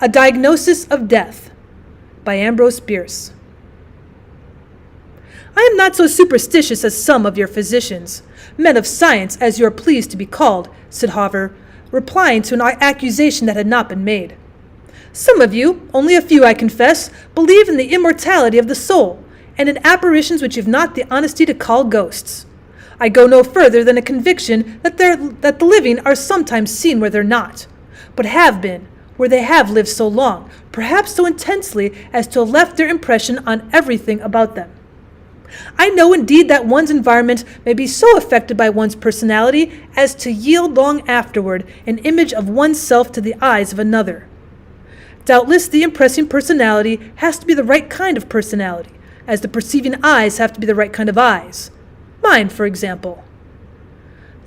A Diagnosis of Death by Ambrose Bierce. I am not so superstitious as some of your physicians, men of science as you are pleased to be called, said Hoover, replying to an accusation that had not been made. Some of you, only a few I confess, believe in the immortality of the soul, and in apparitions which you've not the honesty to call ghosts. I go no further than a conviction that the living are sometimes seen where they're not, but have been, where they have lived so long, perhaps so intensely as to have left their impression on everything about them. I know indeed that one's environment may be so affected by one's personality as to yield long afterward an image of oneself to the eyes of another. Doubtless the impressing personality has to be the right kind of personality, as the perceiving eyes have to be the right kind of eyes. Mine, for example.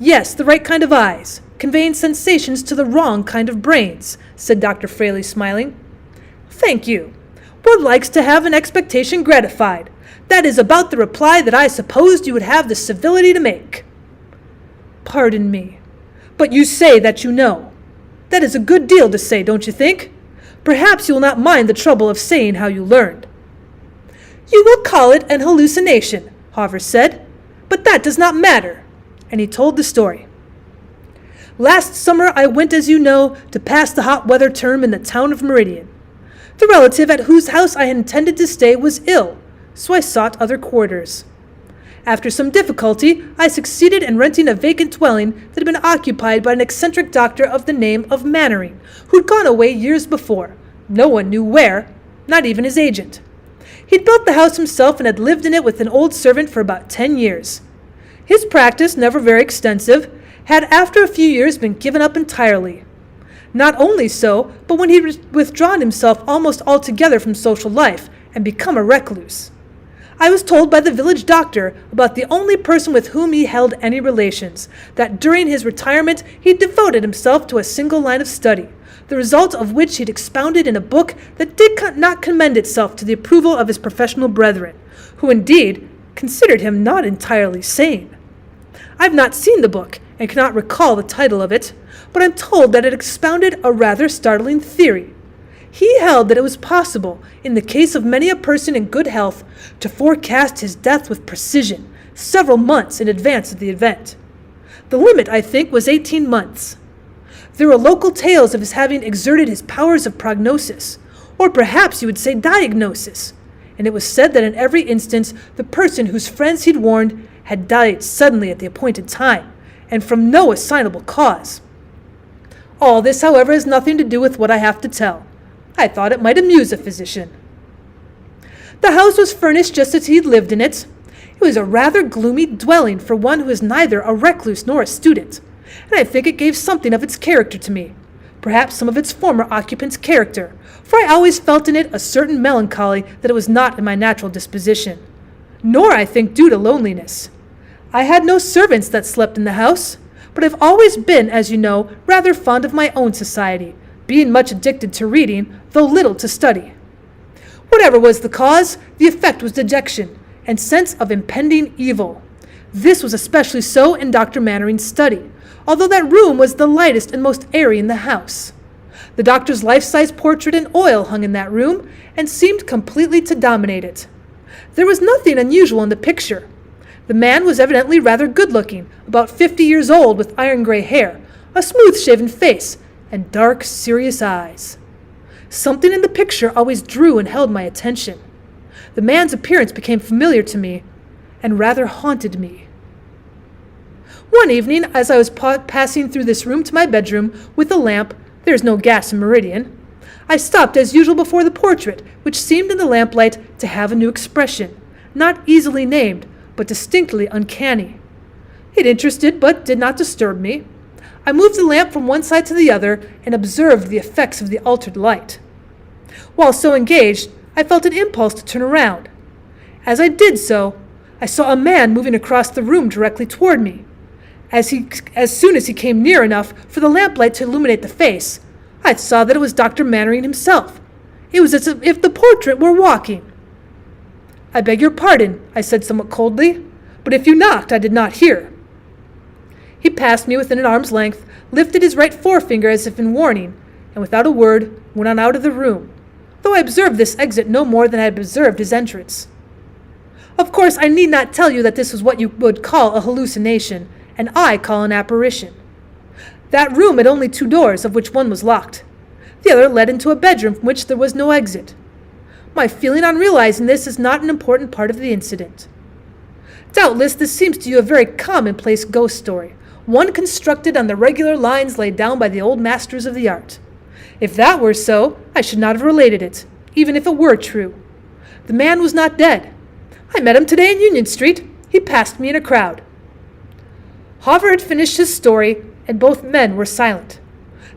Yes, the right kind of eyes, conveying sensations to the wrong kind of brains, said Dr. Fraley, smiling. Thank you. One likes to have an expectation gratified. That is about the reply that I supposed you would have the civility to make. Pardon me, but you say that you know. That is a good deal to say, don't you think? Perhaps you will not mind the trouble of saying how you learned. You will call it an hallucination, Hoover said, but that does not matter. And he told the story. Last summer I went, as you know, to pass the hot weather term in the town of Meridian. The relative at whose house I had intended to stay was ill, so I sought other quarters. After some difficulty, I succeeded in renting a vacant dwelling that had been occupied by an eccentric doctor of the name of Mannering, who'd gone away years before. No one knew where, not even his agent. He'd built the house himself and had lived in it with an old servant for about 10 years. His practice, never very extensive, had after a few years been given up entirely. Not only so, but when he'd withdrawn himself almost altogether from social life and become a recluse. I was told by the village doctor, about the only person with whom he held any relations, that during his retirement he devoted himself to a single line of study, the result of which he'd expounded in a book that did not commend itself to the approval of his professional brethren, who indeed considered him not entirely sane. I've not seen the book, and cannot recall the title of it, but I'm told that it expounded a rather startling theory. He held that it was possible, in the case of many a person in good health, to forecast his death with precision, several months in advance of the event. The limit, I think, was 18 months. There were local tales of his having exerted his powers of prognosis, or perhaps you would say diagnosis, and it was said that in every instance the person whose friends he'd warned had died suddenly at the appointed time, and from no assignable cause. All this, however, has nothing to do with what I have to tell. I thought it might amuse a physician. The house was furnished just as he'd lived in it. It was a rather gloomy dwelling for one who is neither a recluse nor a student, and I think it gave something of its character to me, perhaps some of its former occupant's character, for I always felt in it a certain melancholy that it was not in my natural disposition, nor, I think, due to loneliness. I had no servants that slept in the house, but I've always been, as you know, rather fond of my own society, being much addicted to reading, though little to study. Whatever was the cause, the effect was dejection, and sense of impending evil. This was especially so in Dr. Mannering's study, although that room was the lightest and most airy in the house. The doctor's life-size portrait in oil hung in that room, and seemed completely to dominate it. There was nothing unusual in the picture. The man was evidently rather good-looking, about 50 years old, with iron-gray hair, a smooth-shaven face, and dark, serious eyes. Something in the picture always drew and held my attention. The man's appearance became familiar to me, and rather haunted me. One evening, as I was passing through this room to my bedroom with a lamp, there is no gas in Meridian, I stopped as usual before the portrait, which seemed in the lamplight to have a new expression, not easily named, but distinctly uncanny. It interested but did not disturb me. I moved the lamp from one side to the other and observed the effects of the altered light. While so engaged, I felt an impulse to turn around. As I did so, I saw a man moving across the room directly toward me. As soon as he came near enough for the lamplight to illuminate the face, I saw that it was Dr. Mannering himself. It was as if the portrait were walking. "I beg your pardon," I said somewhat coldly, "but if you knocked, I did not hear." He passed me within an arm's length, lifted his right forefinger as if in warning, and without a word went on out of the room, though I observed this exit no more than I had observed his entrance. Of course, I need not tell you that this was what you would call a hallucination, and I call an apparition. That room had only 2 doors, of which one was locked. The other led into a bedroom from which there was no exit. My feeling on realizing this is not an important part of the incident. Doubtless this seems to you a very commonplace ghost story, one constructed on the regular lines laid down by the old masters of the art. If that were so, I should not have related it, even if it were true. The man was not dead. I met him today in Union Street. He passed me in a crowd. Hawver had finished his story, and both men were silent.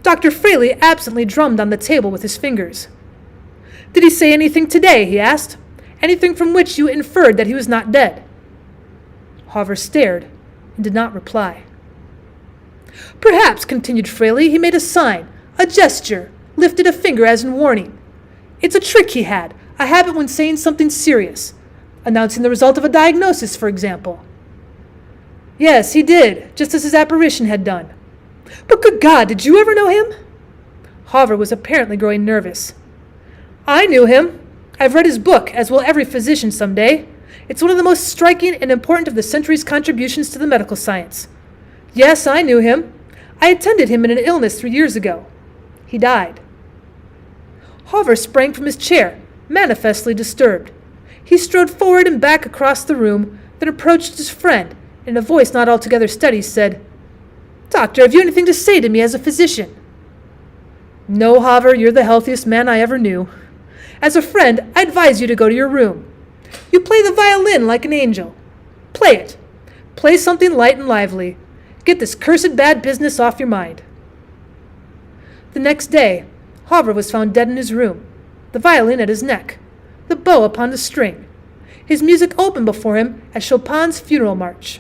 Dr. Fraley absently drummed on the table with his fingers. Did he say anything today, he asked. Anything from which you inferred that he was not dead? Hawver stared and did not reply. Perhaps, continued Fraley, he made a sign, a gesture, lifted a finger as in warning. It's a trick he had, a habit when saying something serious, announcing the result of a diagnosis, for example. Yes, he did, just as his apparition had done. But good God, did you ever know him? Hawver was apparently growing nervous. I knew him. I've read his book, as will every physician some day. It's one of the most striking and important of the century's contributions to the medical science. Yes, I knew him. I attended him in an illness 3 years ago. He died. Hawver sprang from his chair, manifestly disturbed. He strode forward and back across the room, then approached his friend, and in a voice not altogether steady said, Doctor, have you anything to say to me as a physician? No, Hawver, you're the healthiest man I ever knew. As a friend, I advise you to go to your room. You play the violin like an angel. Play it. Play something light and lively. Get this cursed bad business off your mind. The next day, Hawver was found dead in his room, the violin at his neck, the bow upon the string. His music opened before him as Chopin's funeral march.